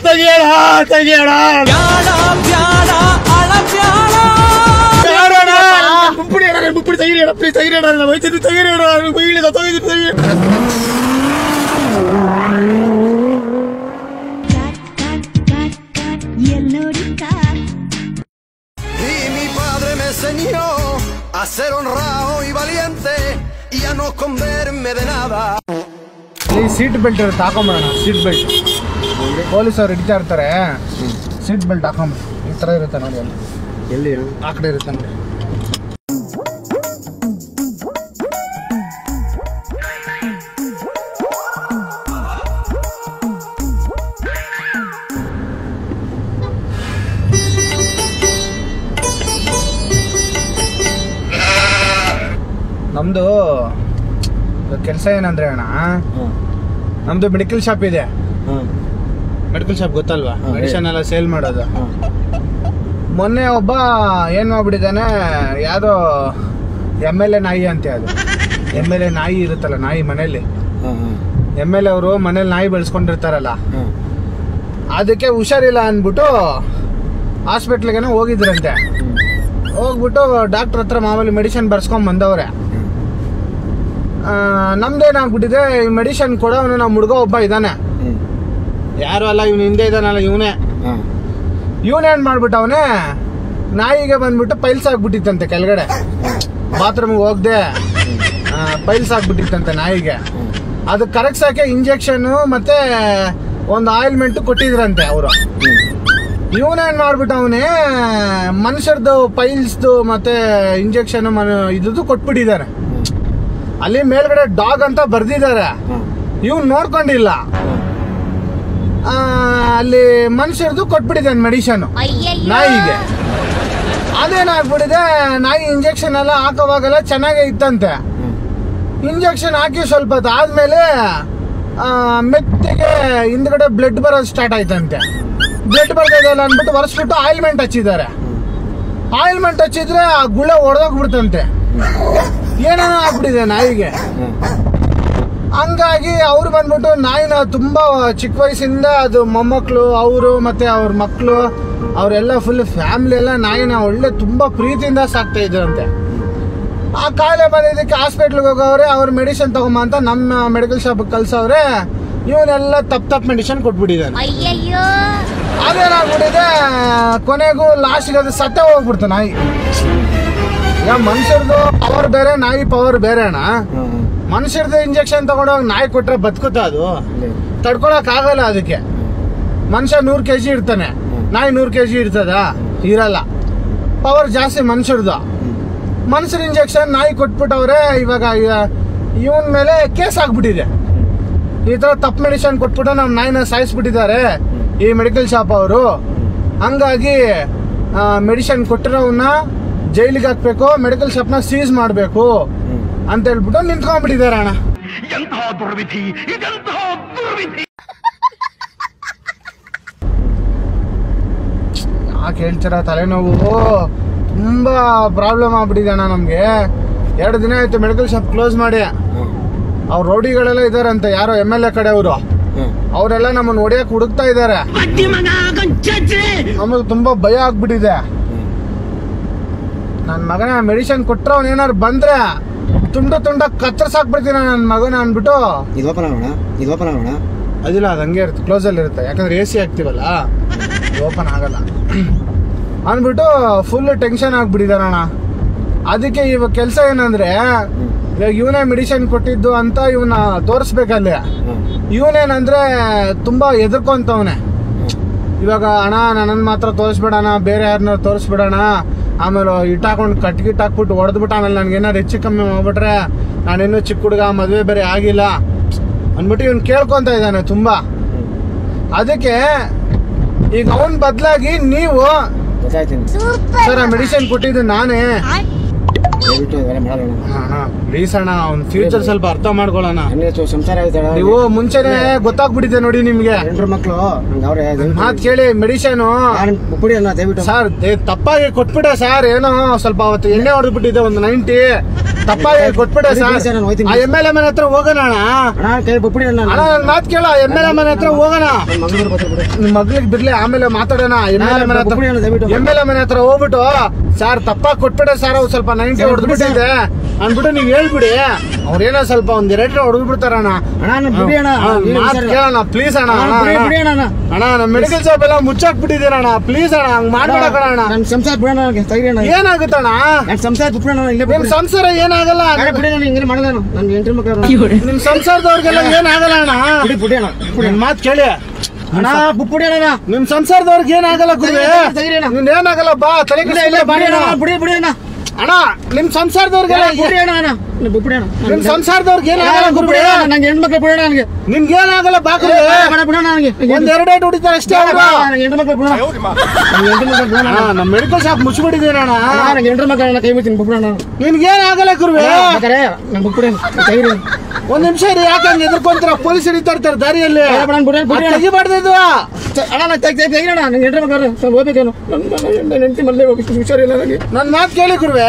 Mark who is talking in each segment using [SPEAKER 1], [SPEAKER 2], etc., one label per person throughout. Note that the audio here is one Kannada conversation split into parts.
[SPEAKER 1] ತೆಗಿಯೋಣ ಮುಪ್ಪುಡಿ ತೆಗಿಯೋಣ ಪ್ಲೀಸ್ ತೆಗಿಯೋಣ ವೈದ್ಯರು ತೆಗಿಯೋಣ
[SPEAKER 2] a ser honrado y valiente y a no esconderme de nada.
[SPEAKER 1] ಈ ಸೀಟ್ ಬೆಲ್ಟ್ ಇರುತ್ತೆ ಹಾಕೊಂಬರೋಣ ಸೀಟ್ ಬೆಲ್ಟ್ ಪೊಲೀಸ್ ಅವ್ರು ಹಿಡಿತಾ ಇರ್ತಾರೆ ಸೀಟ್ ಬೆಲ್ಟ್ ಹಾಕೊಂಬ ಈ ಥರ ಇರುತ್ತೆ ನೋಡಿ ಅಲ್ಲಿ ಎಲ್ಲಿ ಆ ಕಡೆ ಇರುತ್ತೆ ನೋಡಿ ನಮ್ದು ಕೆಲಸ ಏನಂದ್ರೆ ಅಣ್ಣ ನಮ್ದು ಮೆಡಿಕಲ್ ಶಾಪ್ ಇದೆ ಮೆಡಿಕಲ್ ಶಾಪ್ ಗೊತ್ತಲ್ವಾ ಮೆಡಿಸಿನ್ ಎಲ್ಲ ಸೇಲ್ ಮಾಡೋದು ಮೊನ್ನೆ ಒಬ್ಬ ಏನ್ ಮಾಡ್ಬಿಟ್ಟಿದ್ದಾನೆ ಯಾವ್ದೋ MLA ನಾಯಿ ಅಂತೆ ಅದು MLA ನಾಯಿ ಇರುತ್ತಲ್ಲ ನಾಯಿ ಮನೇಲಿ MLA ಅವರು ಮನೇಲಿ ನಾಯಿ ಬೆಳೆಸ್ಕೊಂಡಿರ್ತಾರಲ್ಲ ಅದಕ್ಕೆ ಹುಷಾರಿಲ್ಲ ಅಂದ್ಬಿಟ್ಟು ಹಾಸ್ಪಿಟ್ಲಿಗೆ ಹೋಗಿದ್ರಂತೆ ಹೋಗ್ಬಿಟ್ಟು ಡಾಕ್ಟರ್ ಹತ್ರ ಮಾಮೂಲಿ ಮೆಡಿಸಿನ್ ಬರ್ಸ್ಕೊಂಡ್ ಬಂದವ್ರೆ ನಮ್ದೇನಾಗ್ಬಿಟ್ಟಿದೆ ಈ ಮೆಡಿಸಿನ್ ಕೊಡೋನು ನಮ್ಮ ಹುಡುಗ ಒಬ್ಬ ಇದ್ದಾನೆ ಯಾರು ಅಲ್ಲ ಇವ್ನು ಹಿಂದೆ ಇದ್ದಾನಲ್ಲ ಇವನೇನ್ ಮಾಡ್ಬಿಟ್ಟವನೇ ನಾಯಿಗೆ ಬಂದ್ಬಿಟ್ಟು ಪೈಲ್ಸ್ ಆಗ್ಬಿಟ್ಟಿತ್ತಂತೆ ಕೆಳಗಡೆ ಬಾತ್ರೂಮ್ಗೆ ಹೋಗ್ದೆ ಪೈಲ್ಸ್ ಆಗ್ಬಿಟ್ಟಿತ್ತಂತೆ ನಾಯಿಗೆ ಅದು ಕರಗ್ಸಕ್ಕೆ ಇಂಜೆಕ್ಷನ್ ಮತ್ತೆ ಒಂದು ಆಯಿಲ್ಮೆಂಟ್ ಕೊಟ್ಟಿದ್ರಂತೆ ಅವರು ಇವನೇನ್ ಮಾಡ್ಬಿಟ್ಟವನೇ ಮನುಷ್ಯರ್ದು ಪೈಲ್ಸ್ದು ಮತ್ತೆ ಇಂಜೆಕ್ಷನ್ ಇದ್ದು ಕೊಟ್ಬಿಟ್ಟಿದ್ದಾರೆ ಅಲ್ಲಿ ಮೇಲ್ಗಡೆ ಡಾಗ್ ಅಂತ ಬರ್ದಿದ್ದಾರೆ ಇವ್ನು ನೋಡ್ಕೊಂಡಿಲ್ಲ ಅಲ್ಲಿ ಮನುಷ್ಯರದು ಕೊಟ್ಬಿಟ್ಟಿದ್ದಾನೆ ಮೆಡಿಸಿನ್ ನಾಯಿಗೆ ಅದೇನಾಗ್ಬಿಟ್ಟಿದೆ ನಾಯಿ ಇಂಜೆಕ್ಷನ್ ಎಲ್ಲ ಹಾಕೋವಾಗೆಲ್ಲ ಚೆನ್ನಾಗೇ ಇತ್ತಂತೆ ಇಂಜೆಕ್ಷನ್ ಹಾಕಿ ಸ್ವಲ್ಪ ಹೊತ್ತು ಆದ್ಮೇಲೆ ಮೆತ್ತಿಗೆ ಹಿಂದ್ಗಡೆ ಬ್ಲಡ್ ಬರೋದು ಸ್ಟಾರ್ಟ್ ಆಯ್ತಂತೆ ಬ್ಲಡ್ ಬರ್ತಿದೆಯಲ್ಲ ಅಂದ್ಬಿಟ್ಟು ಒರೆಸ್ಬಿಟ್ಟು ಆಯಿಲ್ಮೆಂಟ್ ಹಚ್ಚಿದ್ದಾರೆ ಆಯಿಲ್ಮೆಂಟ್ ಹಚ್ಚಿದ್ರೆ ಆ ಗುಳ್ಳೆ ಒಡೆದೋಗ್ಬಿಡ್ತಂತೆ ಏನೇನೋ ಆಗ್ಬಿಟ್ಟಿದೆ ನಾಯಿಗೆ ಹಂಗಾಗಿ ಅವ್ರು ಬಂದ್ಬಿಟ್ಟು ನಾಯಿನ ತುಂಬಾ ಚಿಕ್ಕ ವಯಸ್ಸಿಂದ ಅದು ಮೊಮ್ಮಕ್ಕಳು ಅವರು ಮತ್ತೆ ಅವ್ರ ಮಕ್ಕಳು ಅವರೆಲ್ಲ ಫುಲ್ ಫ್ಯಾಮಿಲಿ ಎಲ್ಲ ನಾಯಿನ ಒಳ್ಳೆ ತುಂಬಾ ಪ್ರೀತಿಯಿಂದ ಸಾಕ್ತಾ ಇದ್ರಂತೆ ಆ ಕಾಯಿಲೆ ಬಂದಿದ್ದಕ್ಕೆ ಹಾಸ್ಪಿಟ್ಲಿಗೆ ಹೋಗವ್ರೆ ಅವ್ರ ಮೆಡಿಸಿನ್ ತಗೊಂಬ ಅಂತ ನಮ್ಮ ಮೆಡಿಕಲ್ ಶಾಪ್ ಕಳ್ಸವ್ರೆ ಇವನೆಲ್ಲ ತಪ್ಪ ಮೆಡಿಸಿನ್ ಕೊಟ್ಬಿಟ್ಟಿದ್ದಾನೆ ಅದೇನಾಗ್ಬಿಟ್ಟಿದೆ ಕೊನೆಗೂ ಲಾಸ್ಟ್ಗೆ ಅದು ಸತ್ತೇ ಹೋಗ್ಬಿಡ್ತು ನಾಯಿ ಈಗ ಮನುಷ್ಯರ್ದು ಪವರ್ ಬೇರೆ ನಾಯಿ ಪವರ್ ಬೇರೆ ಅಣ್ಣ ಮನುಷ್ಯರ್ದು ಇಂಜೆಕ್ಷನ್ ತಗೊಂಡೋಗಿ ನಾಯಿ ಕೊಟ್ರೆ ಬದುಕುತ್ತ ಅದು ತಡ್ಕೊಳಕ್ ಆಗಲ್ಲ ಅದಕ್ಕೆ ಮನುಷ್ಯ 100 kg ಇರ್ತಾನೆ ನಾಯಿ 100 kg ಇರ್ತದ ಇರಲ್ಲ ಪವರ್ ಜಾಸ್ತಿ ಮನುಷ್ಯರ್ದು ಮನುಷ್ಯರ ಇಂಜೆಕ್ಷನ್ ನಾಯಿ ಕೊಟ್ಬಿಟ್ಟವ್ರೆ ಇವಾಗ ಇವನ್ ಮೇಲೆ ಕೇಸ್ ಆಗ್ಬಿಟ್ಟಿದೆ ಈ ತರ ತಪ್ಪು ಮೆಡಿಸಿನ್ ಕೊಟ್ಬಿಟ್ಟು ನಮ್ ನಾಯಿನ ಸಾಯಿಸ್ಬಿಟ್ಟಿದ್ದಾರೆ ಈ ಮೆಡಿಕಲ್ ಶಾಪ್ ಅವರು ಹಂಗಾಗಿ ಮೆಡಿಸಿನ್ ಕೊಟ್ಟಿರೋವನ್ನ ಜೈಲಿಗೆ ಹಾಕ್ಬೇಕು ಮೆಡಿಕಲ್ ಶಾಪ್ ನ ಸೀಸ್ ಮಾಡ್ಬೇಕು ಅಂತ ಹೇಳ್ಬಿಟ್ಟು ನಿಂತ್ಕೊಂಡ್ಬಿಟ್ಟಿದ್ದಾರೆ ಅಣ್ಣ ಯಾಕೆ ಹೇಳ್ತೀರಾ ತಲೆನೋವು ತುಂಬಾ ಪ್ರಾಬ್ಲಮ್ ಆಗ್ಬಿಟ್ಟಿದೆ ಅಣ್ಣ ನಮ್ಗೆ 2 ದಿನ ಆಯ್ತು ಮೆಡಿಕಲ್ ಶಾಪ್ ಕ್ಲೋಸ್ ಮಾಡಿ ಅವ್ರ ರೌಡಿಗಳೆಲ್ಲ ಇದಾರಂತೆ ಯಾರೋ MLA ಕಡೆಯವರು ಅವರೆಲ್ಲ ನಮ್ಮನ್ನ ಹೊಡಿಯಕ್ ಹುಡುಕ್ತಾ ಇದಾರೆ ನಮಗೆ ತುಂಬಾ ಭಯ ಆಗ್ಬಿಟ್ಟಿದೆ ನನ್ ಮಗನ ಮೆಡಿಸಿನ್ ಕೊಟ್ರ ಅವ್ನ ಏನಾರು ಬಂದ್ರೆ ತುಂಡ ಕತ್ತರ್ಸಾಕ್ಬಿಡ್ತೀನಿ ನನ್ ಮಗನ ಅನ್ಬಿಟ್ಟು ಅದಿಲ್ಲ ಅದು ಹಂಗೆ ಇರುತ್ತೆ ಕ್ಲೋಸ್ ಅಲ್ಲಿ ಇರುತ್ತೆ ಯಾಕಂದ್ರೆ AC ಹಾಕ್ತಿವಲ್ಲ ಓಪನ್ ಆಗಲ್ಲ ಅಂದ್ಬಿಟ್ಟು ಫುಲ್ ಟೆನ್ಷನ್ ಆಗ್ಬಿಟ್ಟಿದಾರಣ್ಣ ಅದಕ್ಕೆ ಇವಾಗ ಕೆಲಸ ಏನಂದ್ರೆ ಇವಾಗ ಇವನೇ ಮೆಡಿಸಿನ್ ಕೊಟ್ಟಿದ್ದು ಅಂತ ಇವನ್ನ ತೋರಿಸ್ಬೇಕಲ್ಲಿ ಇವನೇನಂದ್ರೆ ತುಂಬಾ ಎದುರ್ಕೊಂತವನೆ ಇವಾಗ ಅಣ್ಣ ನನ್ನ ಮಾತ್ರ ತೋರಿಸ್ಬಿಡಣ ಬೇರೆ ಯಾರನ್ನ ತೋರಿಸ್ಬಿಡಣ ಆಮೇಲೆ ಇಟ್ಟಾಕೊಂಡು ಕಟ್ಗಿಟ್ ಹಾಕ್ಬಿಟ್ಟು ಹೊಡೆದ್ಬಿಟ್ಟು ಆಮೇಲೆ ನನ್ಗೆ ಏನಾರು ಹೆಚ್ಚು ಕಮ್ಮಿ ಮಾಡ್ಬಿಟ್ರೆ ನಾನಿನ್ನೂ ಚಿಕ್ಕ ಹುಡುಗ ಮದುವೆ ಬೇರೆ ಆಗಿಲ್ಲ ಅಂದ್ಬಿಟ್ಟು ಇವ್ನು ಕೇಳ್ಕೊಂತ ಇದ್ದಾನೆ ತುಂಬಾ ಅದಕ್ಕೆ ಈಗ ಅವನ್ ಬದಲಾಗಿ ನೀವು ಸರ್ ಆ ಮೆಡಿಸಿನ್ ಕೊಟ್ಟಿದ್ದು ನಾನೇ ಪ್ಲೀಸ್ ಅಣ್ಣ ಅವ್ನ ಫ್ಯೂಚರ್ ಸ್ವಲ್ಪ ಅರ್ಥ ಮಾಡ್ಕೊಳ್ಳೋಣ.
[SPEAKER 3] ಸಂಸಾರ ಆಯ್ತಾಳ
[SPEAKER 1] ನೀವು ಮುಂಚೆನೆ ಗೊತ್ತಾಗ್ಬಿಟ್ಟಿದೆ ನೋಡಿ ನಿಮ್ಗೆ.
[SPEAKER 3] ಹೆಂಡ್ರು ಮಕ್ಳು ಅವ್ರೆ
[SPEAKER 1] ಮಾತ್ ಕೇಳಿ ಮೆಡಿಷನ್
[SPEAKER 3] ಪುಡಿ ಅಣ್ಣ ದಯವಿಟ್ಟು
[SPEAKER 1] ಸರ್ ತಪ್ಪಾಗಿ ಕೊಟ್ಬಿಟ್ಟೆ ಸರ್. ಏನೋ ಸ್ವಲ್ಪ ಅವತ್ತು ಎಣ್ಣೆ ಹೊಡೆದ್ಬಿಟ್ಟಿದೆ ಒಂದು 90 ತಪ್ಪಾಗಿ ಕೊಟ್ಬಿಟ್ಟೆ ಸರ್. ಆ MLA ಮನೆ ಹತ್ರ ಹೋಗೋಣ ಅಣ್ಣ.
[SPEAKER 3] ಪುಡಿ ಅಣ್ಣ
[SPEAKER 1] ಅಣ್ಣ ನನ್ ಮಾತ್ ಕೇಳ. MLA ಮನೆ ಹತ್ರ ಹೋಗೋಣ. ನಿಮ್ ಮಗ್ಳಿಗೆ ಬಿಡ್ಲಿ ಆಮೇಲೆ ಮಾತಾಡೋಣ. MLA ಮನೆ ಹತ್ರ ಹೋಗ್ಬಿಟ್ಟು ಸರ್ ತಪ್ಪಾಗಿ ಕೊಟ್ಬಿಟ್ಟೆ ಸರ್, ಅವ್ರು ಸ್ವಲ್ಪ 90 ಹೊಡೆದ್ಬಿಟ್ಟಿದೆ ಅಂದ್ಬಿಟ್ಟು ನೀವ್ ಹೇಳ್ಬಿಡಿ. ಅವ್ರೇನೋ ಸ್ವಲ್ಪ ಒಂದ್ 2 ಹೊಡೆದ್ಬಿಡ್ತಾರಣ್ಣ. ಮಾತ್ ಕೇಳೋಣ ಪ್ಲೀಸ್ ಅಣ್ಣ. ಅಣ್ಣ ನಮ್ ಮೆಡಿಕಲ್ ಶಾಪ್ ಎಲ್ಲ ಮುಚ್ಚಾಕ್ಬಿಟ್ಟಿದ್ದೀರಣ್ಣ. ಪ್ಲೀಸ್ ಅಣ್ಣ ಹಂಗ್ ಮಾಡ್ಬೇಡ ಅಣ್ಣ. ಏನಾಗುತ್ತಣ್ಣ ನಿಮ್ ಸಂಸಾರ ಏನಾಗಲ್ಲ. ನಿಮ್ ಸಂಸಾರದವ್ರಿಗೆಲ್ಲ ಏನಾಗಲ್ಲ ಅಣ್ಣ. ಮಾತ್ ಕೇಳಿ
[SPEAKER 3] ಅಣ್ಣ ಬುಪ್ಪುಡಿ ಅಣ್ಣ
[SPEAKER 1] ನಿಮ್ ಸಂಸಾರದವ್ರಿಗೆ ಏನಾಗಲ್ಲ ನಿನ್ ಏನಾಗಲ್ಲ ಬಾ ತಲೆ ಅಣ್ಣ. ನಿಮ್ ಸಂಸಾರದವ್ರಿಗೆಲ್ಲ ನಿಮ್ ಸಂಸಾರದವ್ರಿಗೆ ಏನಾಗಲ್ಲ.
[SPEAKER 3] ನಂಗೆ ಹೆಣ್ಮಕ್ಳು ಬಿಡೋಣ ನನಗೆ
[SPEAKER 1] ನಿಮ್ಗೆ ಏನಾಗಲ್ಲ ಬಾ
[SPEAKER 3] ಬಿಡೋಣ ನನಗೆ
[SPEAKER 1] ಒಂದ್ 2 ಡೇಟ್ ಹೊಡಿತಾರೆ ಅಷ್ಟೇ.
[SPEAKER 3] ಹೆಣ್ಮಕ್ಳು ಬಿಡೋಣ
[SPEAKER 1] ನಮ್ ಮೆಡಿಕಲ್ ಶಾಪ್ ಮುಚ್ಚಿಬಿಟ್ಟಿದ್ದೀರ ಅಣ್ಣ.
[SPEAKER 3] ನಂಗೆ ಹೆಣ್ರು ಮಕ್ಕಳನ್ನ ಕೈ ಮುಚ್ಚಿನ ಬುಪ್ಪುಡೋಣ
[SPEAKER 1] ನಿನ್ಗೇನಾಗಲ್ಲ ಗುರುವೆ.
[SPEAKER 3] ನಂಗೆ ಬುಪ್ಪುಡಿ ತೆಗಿರಿ
[SPEAKER 1] ಒಂದ್ ನಿಮಿಷ ಇರಿ. ಯಾಕೆ ಹಂಗೆ ಎದ್ಕೊಂತೀರ? ಪೊಲೀಸ್ ಹಿಡಿತಾ ಇರ್ತಾರೆ ದಾರಿಯಲ್ಲಿ. ತೆಗಿಬಾರ್ದು
[SPEAKER 3] ಅಣ್ಣ ತೆಗಿರೋಣ. ನಂಗೆ ಹೆಣ್ರು ಮಕ್ಕಳು ಹೋಗ್ಬೇಕೇನು ನನ್ನ ಹೆಂಡತಿ ಮಲ್ಲೇ ಹೋಗಿ ಹುಷಾರಿಲ್ಲ ನನಗೆ.
[SPEAKER 1] ನನ್ ಮಾತು ಕೇಳಿ ಗುರುವೆ.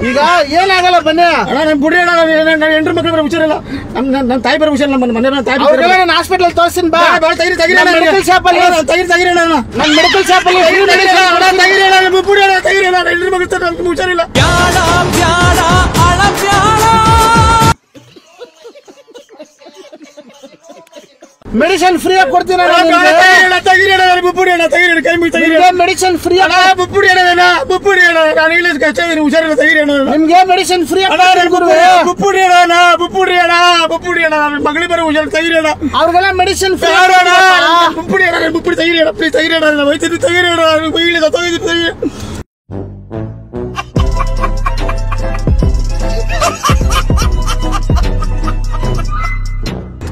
[SPEAKER 1] ಈಗ ಏನಾಗಲ್ಲ ಬನ್ನಿ
[SPEAKER 3] ಅಣ್ಣ. ನನ್ ಬುಡಿ ಅಣ್ಣ ನನ್ನ ಹೆಂಡ್ರು ಮಕ್ಕಳು ಬರೋ ಹುಷಾರಿಲ್ಲ. ನನ್ನ ತಾಯಿ ಬರೋ ಹುಷಾರಿಲ್ಲ. ನಮ್ಮ ಮನೆ ತಾಯಿ
[SPEAKER 1] ನಾನು ಹಾಸ್ಪಿಟಲ್ ತೋರಿಸ್ತೀನಿ ಬಾ.
[SPEAKER 3] ತೆಗಿರೋಣ
[SPEAKER 1] ಮೆಡಿಕಲ್ ಶಾಪ್ ಅಲ್ಲಿ
[SPEAKER 3] ತೆಗಿರೋಣ.
[SPEAKER 1] ನನ್ನ ಮೆಡಿಕಲ್ ಶಾಪ್ ಅಲ್ಲಿ
[SPEAKER 3] ತೆಗಿರೋಣ. ಬುಪ್ಪುಡಿ ಅಣ್ಣ ತೆಗಿರೋಣ. ಹೆಂಡ್ರು ಮಕ್ಕಳು ನಮ್ಗೆ ಹುಷಾರಿಲ್ಲ.
[SPEAKER 1] ಮೆಡಿಸಿನ್ ಫ್ರೀ ಆಗಿ ಕೊಡ್ತೀನಿ. ಮೆಡಿಸಿನ್ ಫ್ರೀ
[SPEAKER 3] ಬುಪ್ಪುಡಿ ಬುಪ್ಪುಡಿ ನಾನು ಇಂಗ್ಲೀಷ್ ಕಷ್ಟ ಹುಷಾರಿಲ್ಲ. ತೆಗಿರೋಣ.
[SPEAKER 1] ನಿಮ್ಗೆ ಮೆಡಿಸಿನ್ ಫ್ರೀ
[SPEAKER 3] ಬುಪ್ಪುಡಿ ಬುಪ್ಪುಡಿ ಬುಪ್ಪುಡಿ ಮಗಳಿಗೆ ಬರೋ ಹುಷಾರು. ತೆಗಿರೋಣ.
[SPEAKER 1] ಅವ್ರಿಗೆಲ್ಲ ಮೆಡಿಸಿನ್ ಫ್ರೀ.
[SPEAKER 3] ಬುಪ್ಪುಡಿ ಬುಪ್ಪುಡಿ ತೆಗಿರೋಣ. ಪ್ಲೀಸ್ ತೆಗಿರೋಣ. ವೈದ್ಯರು ತೆಗಿರೋಣ.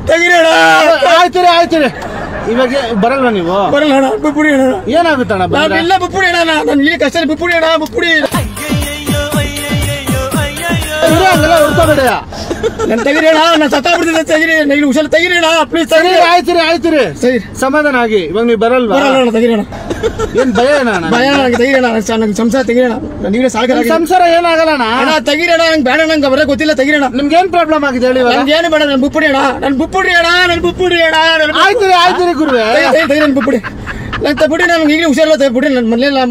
[SPEAKER 3] ತೆಗಿರೋಣ.
[SPEAKER 1] ಆಯ್ತು ಇವಾಗ ಬರಲ್ವಾ ನೀವು?
[SPEAKER 3] ಬರಲ್ಲ ಅಣ್ಣ. ಬುಪ್ಪುಡಿ ಅಣ್ಣ
[SPEAKER 1] ಏನಾಗುತ್ತಣ್ಣ?
[SPEAKER 3] ಇಲ್ಲ ಬುಪ್ಪುಡಿ ಅಣ್ಣ. ನಾನು ಇಲ್ಲಿ ಕಷ್ಟ ಬುಪ್ಪುಡಿ ಅಣ್ಣ. ಬುಪ್ಪುಡಿ
[SPEAKER 1] ಹಂಗೆಲ್ಲ ಹುಡ್ಕೋಬೇಡ.
[SPEAKER 3] ನಾನು ತೆಗಿರೋಣ. ನಾನು ಸತ್ತಾಗ್ಬಿಡ್ತಿದ್ದೆ. ತೆಗಿರಿ. ಇಲ್ಲಿ ಹುಷಾರು. ತೆಗಿರೋಣ ಪ್ಲೀಸ್.
[SPEAKER 1] ಆಯ್ತು
[SPEAKER 3] ಸರಿ
[SPEAKER 1] ಸಮಾಧಾನ ಆಗಿ. ಇವಾಗ ನೀವು ಬರಲ್ವಾ?
[SPEAKER 3] ತೆಗಿರೋಣ.
[SPEAKER 1] ಏನ್ ಭಯ
[SPEAKER 3] ಭಯ ನನಗೆ. ತೆಗಿರೋಣ. ನನಗೆ ಸಂಸಾರ ತೆಗಿರೋಣ. ನೀವೇ ಸಾಕ
[SPEAKER 1] ಸಂಸಾರ ಏನಾಗಲ್ಲ
[SPEAKER 3] ಅಣ್ಣ. ತೆಗಿರೋಣ. ನಂಗೆ ಬೇಡ. ನಂಗೆ ಬರೋ ಗೊತ್ತಿಲ್ಲ. ತೆಗಿರೋಣ.
[SPEAKER 1] ನಿಮ್ಗೆ ಏನ್ ಪ್ರಾಬ್ಲಮ್ ಆಗಿದೆ ಹೇಳಿ?
[SPEAKER 3] ನನ್ಗೆ ಏನು ಬೇಡ. ನನ್ ಬುಪ್ಪುಡಿ ಅಣ್ಣ. ನನ್ ಬುಪ್ಪುಡಿ
[SPEAKER 1] ಆಯ್ತು ಗುರುವೆ.
[SPEAKER 3] ನನ್ ಬುಪ್ಪುಡಿ ನನ್ ತಪ್ಪುಡಿ. ನನ್ಗೆ ಈಗಲೇ ಹುಷಾರಿಲ್ಲ. ತಪ್ಪುಡಿ ನನ್ನ ಮನೇಲಿ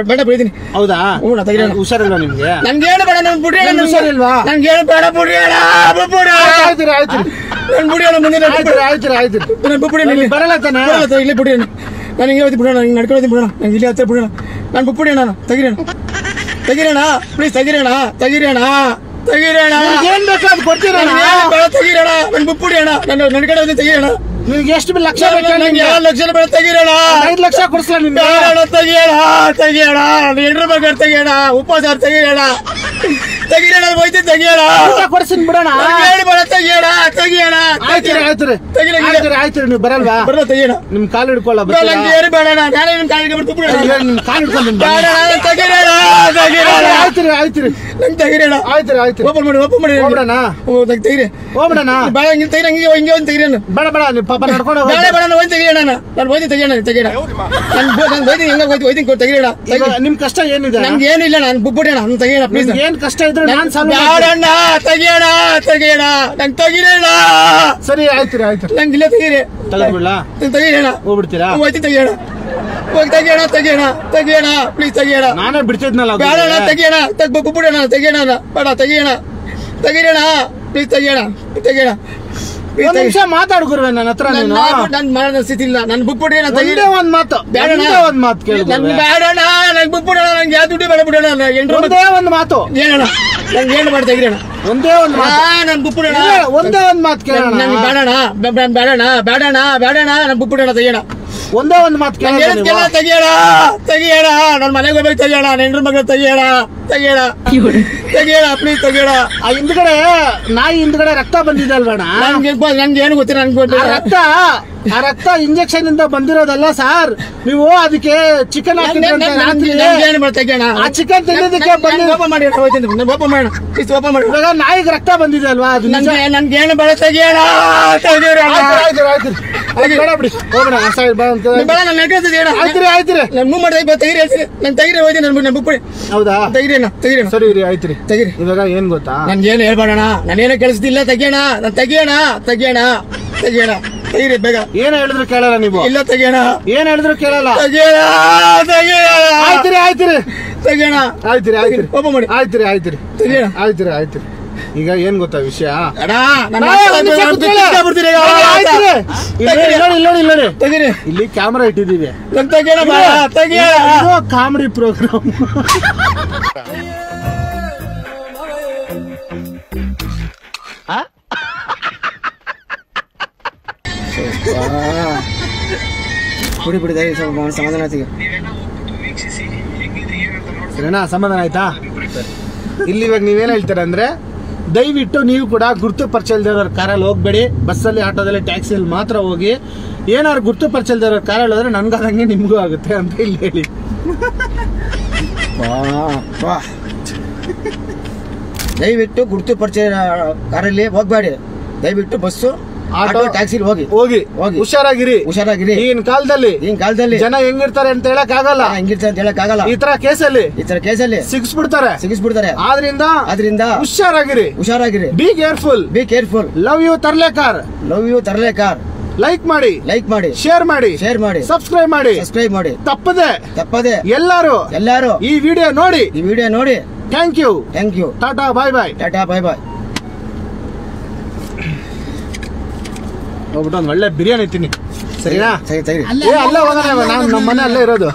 [SPEAKER 3] ಬೇಡ ಬೆಳಿತೀನಿ.
[SPEAKER 1] ಹೌದಾ?
[SPEAKER 3] ಹ್ಞೂ ತೆಗಿರೋಣ.
[SPEAKER 1] ಹುಷಾರಿಲ್ಲ ನಿಮ್ಗೆ?
[SPEAKER 3] ನನ್ಗೆ ಏನು ಬೇಡ. ನನ್ ಬುಡಿ
[SPEAKER 1] ಹುಷಾರಿಲ್ವಾ?
[SPEAKER 3] ನನ್ಗೆ ಏನು ಬೇಡ. ಬುಡಿ ಅಣ್ಣ. ಬುಪ್ಪುಡಿ
[SPEAKER 1] ಆಯ್ತು
[SPEAKER 3] ನನ್ ಬುಡಿ ಅಣ್ಣ. ಮುಂದೆ
[SPEAKER 1] ಆಯ್ತು
[SPEAKER 3] ನನ್ ಬುಪ್ಪುಡಿ
[SPEAKER 1] ಬರಲ್ಲ ತಾನೆ?
[SPEAKER 3] ಇಲ್ಲಿ ಬುಡಿ ಅಣ್ಣ. ನಾನು ಹಿಂಗೆ ಹೋಗ್ತೀನಿ ಬಿಡೋಣ. ಹಿಂಗೆ ನಡ್ಕೊಳ್ತೀನಿ ಬಿಡೋಣ. ನಂಗೆ ಇಲ್ಲಿ ಹತ್ತಿರ ಬಿಡೋಣ. ನಾನು ಬುಪ್ಪುಡಿ ಅಣ್ಣ. ತೆಗಿರೋಣ ಪ್ಲೀಸ್. ತೆಗಿರೋಣ.
[SPEAKER 1] ಏನ್ ಬೇಕು ಅದು ಕೊಡ್ತೀರಣ್ಣ.
[SPEAKER 3] ತೆಗಿರೋಣ. ನನ್ ಬುಪ್ಪುಡಿ ಅಣ್ಣ. ನನ್ನ ನಡ್ಕಡೆ ಹೋಗಿ ತೆಗಿರೋಣ.
[SPEAKER 1] ನಿಮ್ಗೆ ಎಷ್ಟು ಲಕ್ಷ ಬೇಕು?
[SPEAKER 3] 2 ಲಕ್ಷ ಬೇಡ. ತೆಗಿರೋಣ.
[SPEAKER 1] 5 ಲಕ್ಷ ಕೊಡಿಸ್ಲ ನಿಮ್ಗೆ?
[SPEAKER 3] ತೆಗಿಯೋಣ. ಹೆಂಡ್ರು ಮಗ ತೆಗಿಯೋಣ. ಉಪವಾಸ ತೆಗಿಯೋಣ. ಹೋಯ್ತು. ತೆಗಿಯೋಣ.
[SPEAKER 1] ಕೊಡ್ಸಿನ್ ಬಿಡೋಣ.
[SPEAKER 3] ತೆಗಿಯೋಣ.
[SPEAKER 1] ಆಯ್ತು ನೀವು ಬರಲ್ವಾ?
[SPEAKER 3] ಬರಲ್ಲ. ತೆಗಿಯೋಣ.
[SPEAKER 1] ನಿಮ್ ಕಾಲು ಹಿಡ್ಕೊಳ್ಳ.
[SPEAKER 3] ಏನು ಬೇಡ. ನಾನೇ ನಿಮ್ ಕಾಲಿಗೆ
[SPEAKER 1] ನಿಮ್ ಕಾಲು ಹಿಡ್ಕೊಂಡು ಆಯ್ತು
[SPEAKER 3] ನಂಗೆ ತೆಗಿರೋಣ.
[SPEAKER 1] ಆಯ್ತು
[SPEAKER 3] ಓಪನ್ ಮಾಡಿ
[SPEAKER 1] ಹೋಗ್ಬಿಡಣ.
[SPEAKER 3] ತೆಗಿರಿ.
[SPEAKER 1] ಹೋಗ್ಬಿಡಣ.
[SPEAKER 3] ಬೇಡ. ಹಿಂಗೆ ತೆಗಿರಿ. ಹಿಂಗೆ ಒಂದು ತೆಗಿರೋಣ.
[SPEAKER 1] ಬೇಡ ನೀವು ಪಾಪ ನಡ್ಕೊಂಡು
[SPEAKER 3] ಬೇಡ. ನಾನು ಹೋಯ್ತು ತೆಗಿಯೋಣ. ನಾನು ಹೋಯ್ತು ತೆಗಿಯೋಣ. ನಾನು ಹೋಯ್ತೀನಿ. ಹೆಂಗ ಹೋಯ್ತೀನಿ. ತೆಗಿಯೋಣ.
[SPEAKER 1] ನಿಮ್ ಕಷ್ಟ ಏನಿದೆ?
[SPEAKER 3] ನನ್ಗೆ ಏನು ಇಲ್ಲ. ನಾನು ಬುಪ್ಪುಡಿ ಅಣ್ಣ. ನಾನು ತೆಗಿಯೋಣ ಪ್ಲೀಸ್.
[SPEAKER 1] ಏನ್ ಕಷ್ಟ ಇದ್ರೆ ನಾನ್
[SPEAKER 3] ಬೇಡಣ್ಣ. ತೆಗಿಯೋಣ. ನಂಗೆ ತೆಗಿರೋಣ.
[SPEAKER 1] ಸರಿ ಆಯ್ತು
[SPEAKER 3] ನಂಗೆ ಇಲ್ಲ. ತೆಗೀರಿ.
[SPEAKER 1] ತಗೊಂಡ್ಬಿಡ್ಲ?
[SPEAKER 3] ತೆಗಿಯೋಣ.
[SPEAKER 1] ಹೋಗ್ಬಿಡ್ತೀರಾ?
[SPEAKER 3] ಹೋಯ್ತು. ತೆಗಿಯೋಣ ಪ್ಲೀಸ್. ತೆಗಿಯೋಣ.
[SPEAKER 1] ನಾನೇ ಬಿಡ್ತಿದ್ನಲ್ಲ.
[SPEAKER 3] ಬೇಡ. ತೆಗಿಯೋಣ. ಬುಪ್ಪುಡಿ ಅಣ್ಣ. ತೆಗಿಯೋಣ. ಬೇಡ. ತೆಗಿಯೋಣ ಪ್ಲೀಸ್. ತೆಗಿಯೋಣ.
[SPEAKER 1] ಒಂದ್ ನಿಮಿಷ ಮಾತಾಡು ಗುರುವೆ ನನ್ನ ಹತ್ರ.
[SPEAKER 3] ನನ್ ಮಾಡೋ ಸ್ಥಿತಿ ಇಲ್ಲ. ನನ್ ಬುಪ್ಪುಡಿ ಅಣ್ಣ.
[SPEAKER 1] ಒಂದ್ ಮಾತು ಕೇಳಿ.
[SPEAKER 3] ಬೇಡಣ್ಣ. ನಂಗೆ ಬುಪ್ಪುಡಿ ಅಣ್ಣ. ನಂಗೆ ಯಾವ ದುಡ್ಡು ಬೇಡ. ಬಿಡೋಣ.
[SPEAKER 1] ಒಂದೇ ಒಂದ್ ಮಾತು
[SPEAKER 3] ಏನಣ್ಣ. ನಂಗೆ ಏನು ಮಾಡಿ ತೆಗಿರೋಣ.
[SPEAKER 1] ಒಂದೇ ಒಂದ್
[SPEAKER 3] ನನ್ ಬುಪ್ಪುಡಿ ಅಣ್ಣ.
[SPEAKER 1] ಒಂದೇ ಒಂದ್ ಮಾತು ಕೇಳೋಣ.
[SPEAKER 3] ನನ್ಗೆ ಬೇಡಣ್ಣ. ನನ್ ಬುಪ್ಪುಡಿ ಅಣ್ಣ. ತೆಗಿಯೋಣ.
[SPEAKER 1] ಒಂದೇ ಒಂದ್ ಮಾತು ಕೇಳೋಣ.
[SPEAKER 3] ತೆಗಿಯೋಣ. ನನ್ ಮನೆಗೆ ಹೋಗ್ಬೇಕು. ತೆಗಿಯೋಣ. ಹೆಂಡ್ರು ಮಗ ತೆಗಿಯೋಣ. ಪ್ಲೀಸ್. ತೆಗಿಯೋಣ.
[SPEAKER 1] ಆ ನಾಯಿ ಹಿಂದ್ಗಡೆ ರಕ್ತ ಬಂದಿದೆ ಅಲ್ವೇಣ?
[SPEAKER 3] ನನ್ಗೆ ಏನು ಗೊತ್ತಿಲ್ಲ. ನನ್ಗೆ
[SPEAKER 1] ರಕ್ತ ಆ ರಕ್ತ ಇಂಜೆಕ್ಷನ್ ಇಂದ ಬಂದಿರೋದಲ್ಲ ಸರ್. ನೀವು ಅದಕ್ಕೆ ಚಿಕನ್ ಹಾಕಿದ್ರಂತೆ ರಾತ್ರಿ. ಆ ಚಿಕನ್ ತಿನ್ನೋದಕ್ಕೆ ಇವಾಗ ನಾಯಿಗೆ ರಕ್ತ ಬಂದಿದೆ ಅಲ್ವಾ? ಅದು
[SPEAKER 3] ನನ್ಗೇನು ಬೇಡ, ತೆಗಿಯೋಣ.
[SPEAKER 1] ಹೌದಾ?
[SPEAKER 3] ತೆಗಿರಿ.
[SPEAKER 1] ಸರಿ ರೀ, ಆಯ್ತು ರೀ. ತೆಗಿರಿ. ಇವಾಗ ಏನ್ ಗೊತ್ತಾ,
[SPEAKER 3] ನನ್ಗೇನು ಹೇಳ್ಬೇಡಣ, ನಾನೇನು ಕೆಲಸದಿಲ್ಲ. ತೆಗಿಯೋಣ, ತೆಗಿರಿ ಬೇಗ.
[SPEAKER 1] ಏನ್ ಹೇಳಿದ್ರು ಕೇಳಲ್ಲ ನೀವು.
[SPEAKER 3] ಇಲ್ಲ, ತೆಗಿಯೋಣ.
[SPEAKER 1] ಏನ್ ಹೇಳಿದ್ರು ಕೇಳಲ್ಲ. ಆಯ್ತಿರಿ.
[SPEAKER 3] ತೆಗಿಯೋಣ.
[SPEAKER 1] ಆಯ್ತಿರಿ.
[SPEAKER 3] ಓಪನ್ ಮಾಡಿ.
[SPEAKER 1] ಆಯ್ತಿರಿ.
[SPEAKER 3] ತೆಗಿಯೋಣ.
[SPEAKER 1] ಆಯ್ತಿರಿ. ಈಗ ಏನ್ ಗೊತ್ತಾ ವಿಷಯ,
[SPEAKER 3] ತೆಗಿರಿ.
[SPEAKER 1] ಇಲ್ಲಿ ಕ್ಯಾಮ್ರಾ ಇಟ್ಟಿದೀವಿ. Comedy program.
[SPEAKER 3] ಬಿಡಿ ಸಮಾಧಾನ ಆಯ್ತು.
[SPEAKER 1] ಸರಿನಾ? ಸಮಾಧಾನ ಆಯ್ತಾ? ಇಲ್ಲಿ ಇವಾಗ ನೀವೇನ್ ಹೇಳ್ತೀರ ಅಂದ್ರೆ, ದಯವಿಟ್ಟು ನೀವು ಕೂಡ ಗುರುತು ಪರಿಚಯ ಇಲ್ದಿರೋರ ಕಾರಲ್ಲಿ ಹೋಗ್ಬೇಡಿ. ಬಸ್ಸಲ್ಲಿ, ಆಟೋದಲ್ಲಿ, ಟ್ಯಾಕ್ಸಿಯಲ್ಲಿ ಮಾತ್ರ ಹೋಗಿ. ಏನಾದ್ರು ಗುರುತು ಪರಿಚಯ ಇಲ್ದಿರೋರ ಕಾರಲ್ಲಿ ಹೋದ್ರೆ ನನ್ಗಾದಂಗೆ ನಿಮ್ಗೂ ಆಗುತ್ತೆ ಅಂತ ಇಲ್ಲಿ ಹೇಳಿ.
[SPEAKER 3] ದಯವಿಟ್ಟು ಗುರುತು ಪರಿಚಯ ಕಾರಲ್ಲಿ ಹೋಗ್ಬೇಡಿ. ದಯವಿಟ್ಟು ಬಸ್ಸು, ಆಟೋ, ಟ್ಯಾಕ್ಸಿಲಿ ಹೋಗಿ. ಹುಷಾರಾಗಿರಿ. ಈಗಿನ ಕಾಲದಲ್ಲಿ ಜನ ಹೆಂಗಿರ್ತಾರೆ ಅಂತ ಹೇಳಕ್ ಆಗಲ್ಲ. ಈ ತರ ಕೇಸಲ್ಲಿ ಸಿಗಿಸ್ಬಿಡ್ತಾರೆ. ಆದ್ರಿಂದ ಹುಷಾರಾಗಿರಿ. Be careful. ಲವ್ ಯು ತರ್ಲೇಕಾರ್. ಲೈಕ್ ಮಾಡಿ, ಶೇರ್ ಮಾಡಿ, ಸಬ್ಸ್ಕ್ರೈಬ್ ಮಾಡಿ. ತಪ್ಪದೆ ಎಲ್ಲರೂ ಈ ವಿಡಿಯೋ ನೋಡಿ. Thank you. Tata bye bye. ಹೋಗ್ಬಿಟ್ಟು ಒಂದು ಒಳ್ಳೆ ಬಿರಿಯಾನಿ ತಿನ್ನಿ. ಸರಿನಾ? ಅಲ್ಲೇ ಹೋಗೋಣ. ನಮ್ಮ ಮನೆ ಅಲ್ಲೇ ಇರೋದು.